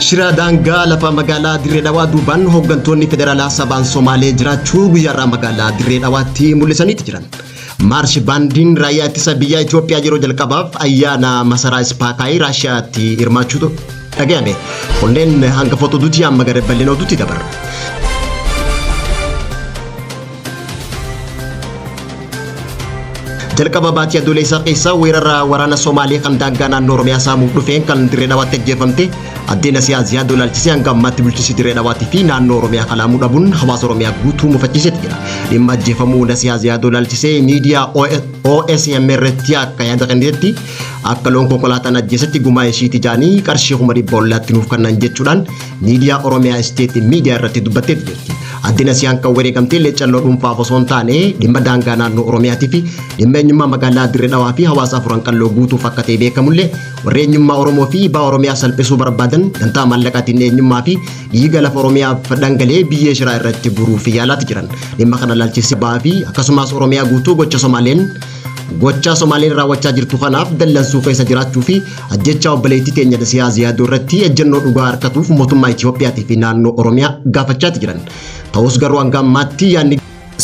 Shira daangaa lafa magaalaa Dirree Dhawaa duubaan hooggantoonni federaalaa sabaan Somaalee jiraachuu guyyaarraa magaalaa Dirree Dhawaatti mul'isaniiti jiran. Maarshi baandiin raayyaa ittisa biyya Itoophiyaa yeroo jalqabaaf ayyaana masaraa Ispaakaayii Raashiyaatti hirmaachuutu dhaga'ame. Kunneen hangafoota duutii amma gara bal'ina oduutti dabarra. Jalqaba baatii adoolessaa keessa weerara waraana Somaalee kan daangaa naannoo Oromiyaa saamuuf dhufeen kan Dirree Dhawaatti ajjeefamte addeen siyaasaa dolaalchisee hanga ammaatti bulchiinsi Dirree Dhawaatii fi naannoo Oromiyaa kalaamuu dhabuun hawaasa Oromiyaa guutuu mufachiiseeti jira. Dhimma ajjeefamuu siyaasaa dolaalchisee miidiyaa OSM irratti akka yaada kennetti akka loon konkolaataan ajjeesatti gumaa ishiitti jaanii qarshii 100 nuuf kannan jechuudhaan miidiyaa Oromiyaa State miidiyaa irratti dubbatteeti jirti. Addeen siyaan kan wareegamtee leecalloo dhuunfaaf osoo hin taane dhimma daangaa naannoo Oromiyaatii fi dhimma eenyummaa magaalaa Dirree Dhawaa fi hawaasa furan qalloo guutuuf akka ta'e beekamullee warri eenyummaa Oromoo fi baa Oromiyaa salphisuu barbaadan dantaa maallaqaatiin eenyummaa fi dhiiga lafa Oromiyaaf dhangalee biyyee shiraa irratti buruuf yaalaatti jiran. Dhimma kana ilaalchisee baa fi akkasumas Oromiyaa guutuu gocha Somaaleen raawwachaa jirtu kanaaf dallansuu keessa jiraachuu fi ajjechaa obboleettii teenya siyaasaa yaaduu irratti ejjennoo dhugaa harkatuuf mootummaa Itoophiyaatii fi naannoo Oromiyaa gaafachaati jiran. Ta'us garuu hanga ammaatti yaadni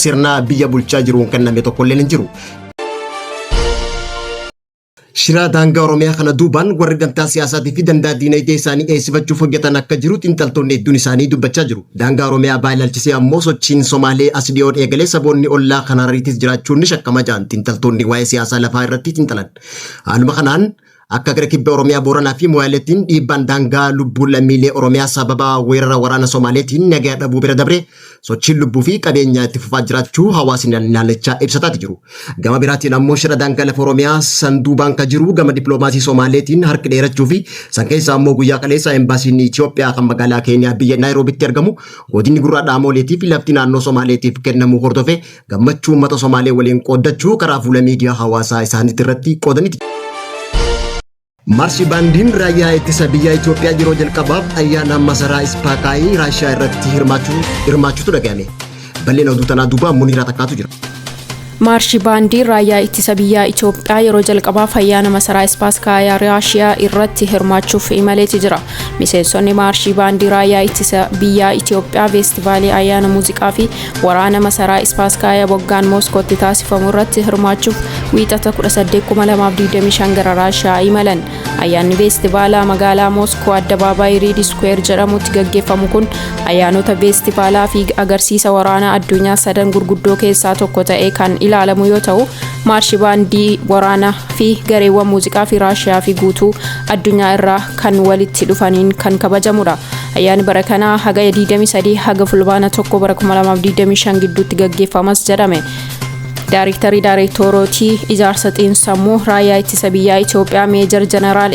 sirna biyya bulchaa jiruun kenname tokkolleen hin jiru. Shira daangaa Oromiyaa kana duubaan warri gamtaa siyaasaatii fi danda'a diinagdee isaanii eessifachuuf hojjetan akka jiru xiinxaltoonni hedduun isaanii dubbachaa jiru. Daangaa Oromiyaa baay'ilaalchisee ammoo sochiin Somaalee as dhiyoon eegalee saboonni ollaa kanarriitis jiraachuun ni shakkama ja'an xiinxaltoonni waa'ee siyaasaa lafaa irratti xiinxalan. Haaluma kanaan akka gara kibba Oromiyaa Booranaa fi Moyaaleetiin dhiibbaan daangaa lubbuu lammiilee Oromiyaa sababa weerara waraana Somaaleetiin nagaa dhabuu bira dabre sochiin lubbuu fi qabeenya itti fufaa jiraachuu hawaasni naannichaa ibsataati jiru. Gama biraatiin ammoo shira daangaa lafa Oromiyaa sanduubaan ka jiru gama dippiloomaasii Somaaleetiin harki dheerachuu fi san keessa ammoo guyyaa kaleessa embaasiin Itoophiyaa kan magaalaa Keeniyaa biyya Naayiroobitti argamu godinni gurraa dhaamoleetii fi lafti naannoo Somaaleetiif kennamu hordofee gammachuu uummata Somaalee waliin qooddachuu karaa fuula miidiyaa hawaasaa isaaniitti irratti qoodaniiti. Maarshi baandiin raayyaa ittisa biyya Itoophiyaa yeroo jalqabaaf ayyaana masaraa Ispaakaayii Raashiyaa irratti hirmaachuutu dhaga'ame. Bal'ina oduu tanaa duuba Muniraa Takkaatu jira. Maarshi baandii raayyaa ittisa biyya Itoophiyaa yeroo jalqabaaf ayyaana masaraa Ispaakaayii Raashiyaa irratti hirmaachuuf imaleeti jira. Miseensonni maarshi baandii raayyaa ittisa biyya Itoophiyaa feestivaalii ayyaana muuziqaa fi waraana masaraa Ispaakaayii waggaan Mooskootti taasifamu irratti hirmaachuuf wiixata 18/2025 gara Raashiyaa imalan. Ayyaanni feestivaalaa magaalaa Mooskoo addabaabaayii Riid Square jedhamutti gaggeeffamu kun ayyaanota feestivaalaa fi agarsiisa waraanaa addunyaa sadan gurguddoo keessaa tokko ta'ee kan ilaalamu yoo ta'u maarshi baandii waraanaa fi gareewwan muuziqaa fi Raashiyaa fi guutuu addunyaa irraa kan walitti dhufaniin kan kabajamudha. Ayyaanni bara kanaa haga 23 haga fulbaana 1 bara 2025 gidduutti gaggeeffamas jedhame. Daareektarii ijaarsa xiinsammuu raayyaa ittisa biyya Itoophiyaa Meejar Jeneraal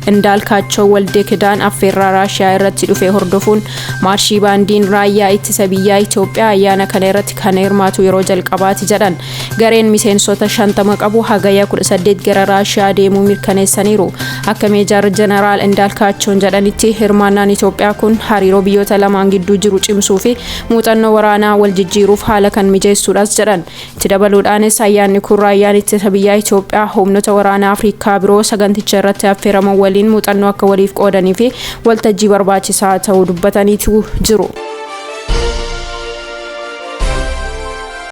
Indaalkaachoo Waldee Kidaan affeerraa Raashiyaa irratti dhufe hordofuun maarshii baandiin raayyaa ittisa biyya Itoophiyaa ayyaana kana irratti kan hirmaatu yeroo jalqabaati jedhan. Gareen miseensota 50 qabu hagaya 18 gara Raashiyaa deemuu mirkaneessaniiru. Akka Meejar Jeneraal Indaalkaachoon jedhanitti hirmaannaan Itoophiyaa kun hariiroo biyyoota lamaan gidduu jiru cimsuu fi muuxannoo waraanaa wal jijjiiruuf haala kan mijeessuudhaas jedhan. Itti dabaluudhaanis ayyaanni kun raayyaan ittisa biyya Itoophiyaa humnoota waraanaa Afrikaa biroo saganticha irratti affeeraman waliin muuxannoo akka waliif qoodanii fi waltajjii barbaachisaa ta'uu dubbataniitu jiru.